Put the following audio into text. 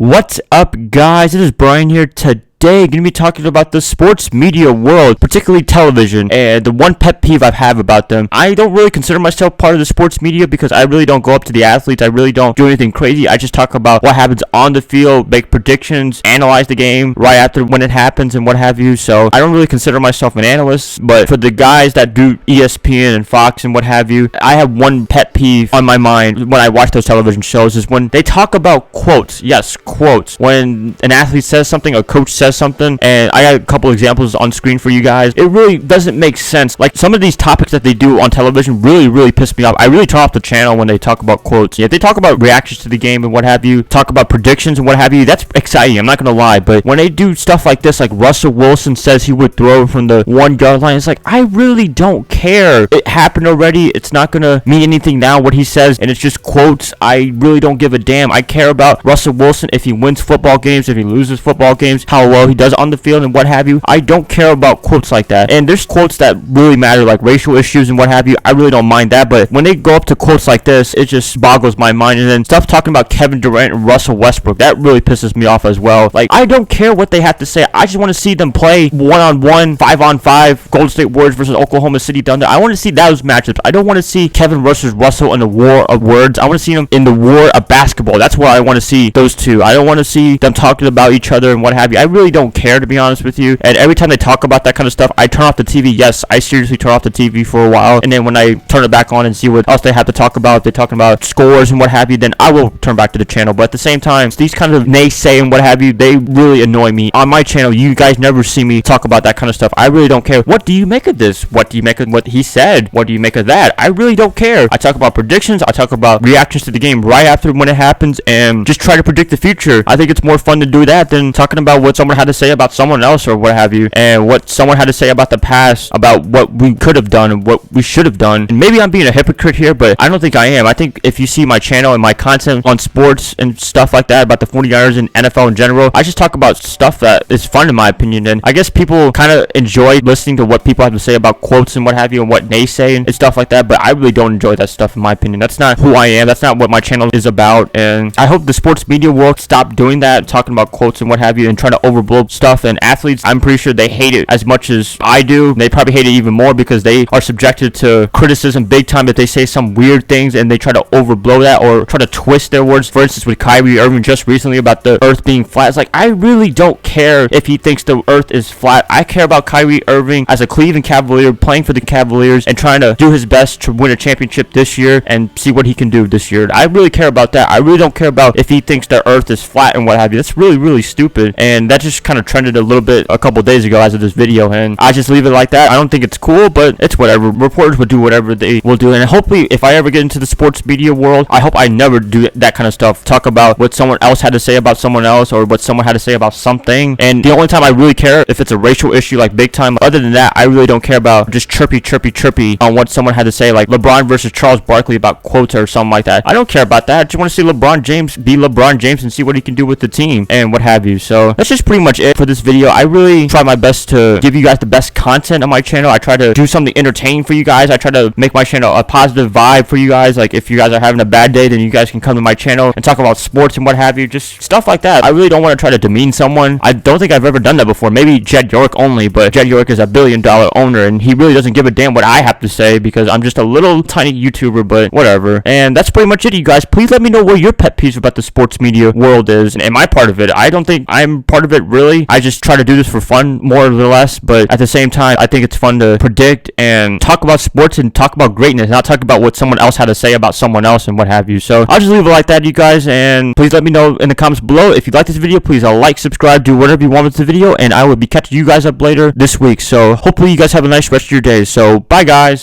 What's up, guys? It is Bryan here. Today, going to be talking about the sports media world, particularly television, and the one pet peeve I have about them. I don't really consider myself part of the sports media because I really don't go up to the athletes. I really don't do anything crazy. I just talk about what happens on the field, make predictions, analyze the game right after when it happens and what have you. So I don't really consider myself an analyst, but for the guys that do ESPN and Fox and what have you, I have one pet peeve on my mind when I watch those television shows is when they talk about quotes. Yes, quotes. When an athlete says something, a coach says something, and I got a couple examples on screen for you guys. It really doesn't make sense. Like, some of these topics that they do on television really piss me off. I really turn off the channel when they talk about quotes. If they talk about reactions to the game and what have you, talk about predictions and what have you, that's exciting, I'm not gonna lie. But when they do stuff like this, like Russell Wilson says he would throw from the 1 yard line, it's like, I really don't care. It happened already. It's not gonna mean anything now what he says, and it's just quotes. I really don't give a damn. I care about Russell Wilson if he wins football games, if he loses football games, how well he does on the field and what have you. I don't care about quotes like that. And there's quotes that really matter, like racial issues and what have you. I really don't mind that, but when they go up to quotes like this, it just boggles my mind. And then stuff talking about Kevin Durant and Russell Westbrook, that really pisses me off as well. Like, I don't care what they have to say. I just want to see them play 1-on-1, 5-on-5, Golden State Warriors versus Oklahoma City Thunder. I want to see those matchups. I don't want to see Kevin versus Russell in the war of words. I want to see them in the war of basketball. That's where I want to see those two. I don't want to see them talking about each other and what have you. I really don't care, to be honest with you. And every time they talk about that kind of stuff, I turn off the TV. Yes, I seriously turn off the TV for a while, and then when I turn it back on and see what else they have to talk about, if they're talking about scores and what have you, then I will turn back to the channel. But at the same time, these kind of naysay and what have you, they really annoy me. On my channel, you guys never see me talk about that kind of stuff. I really don't care. What do you make of this? What do you make of what he said? What do you make of that? I really don't care. I talk about predictions. I talk about reactions to the game right after when it happens, and just try to predict the future. I think it's more fun to do that than talking about what someone had to say about someone else or what have you, and what someone had to say about the past, about what we could have done and what we should have done. And maybe I'm being a hypocrite here, but I don't think I am. I think if you see my channel and my content on sports and stuff like that, about the 49ers and NFL in general, I just talk about stuff that is fun in my opinion. And I guess people kind of enjoy listening to what people have to say about quotes and what have you, and what they say and stuff like that, but I really don't enjoy that stuff in my opinion. That's not who I am. That's not what my channel is about. And I hope the sports media world stop doing that, talking about quotes and what have you, and trying to overblow stuff. And athletes, I'm pretty sure they hate it as much as I do. They probably hate it even more because they are subjected to criticism big time if they say some weird things and they try to overblow that or try to twist their words. For instance, with Kyrie Irving just recently about the earth being flat, it's like, I really don't care if he thinks the earth is flat. I care about Kyrie Irving as a Cleveland Cavalier, playing for the Cavaliers and trying to do his best to win a championship this year and see what he can do this year. I really care about that. I really don't care about if he thinks the earth is flat and what have you. That's really stupid, and that just kind of trended a little bit a couple days ago as of this video, and I just leave it like that. I don't think it's cool, but it's whatever. Reporters will do whatever they will do, and hopefully if I ever get into the sports media world, I hope I never do that kind of stuff, talk about what someone else had to say about someone else or what someone had to say about something. And the only time I really care if it's a racial issue, like big time. Other than that, I really don't care about just chirpy on what someone had to say, like LeBron versus Charles Barkley about quotes or something like that. I don't care about that. I just want to see LeBron James be LeBron James and see what he can do with the team and what have you. So that's just pretty much it for this video. I really try my best to give you guys the best content on my channel. I try to do something entertaining for you guys. I try to make my channel a positive vibe for you guys. Like, if you guys are having a bad day, then you guys can come to my channel and talk about sports and what have you, just stuff like that. I really don't want to try to demean someone. I don't think I've ever done that before. Maybe Jed York only, but Jed York is a $1 billion owner and he really doesn't give a damn what I have to say because I'm just a little tiny YouTuber, but whatever. And that's pretty much it, you guys. Please let me know what your pet peeves about the sports media world is, and am I part of it? I don't think I'm part of it, really. I just try to do this for fun, more or less, but at the same time, I think it's fun to predict and talk about sports and talk about greatness, not talk about what someone else had to say about someone else and what have you. So I'll just leave it like that, you guys, and please let me know in the comments below. If you like this video, please like, subscribe, do whatever you want with the video, and I will be catching you guys up later this week. So hopefully you guys have a nice rest of your day. So bye, guys.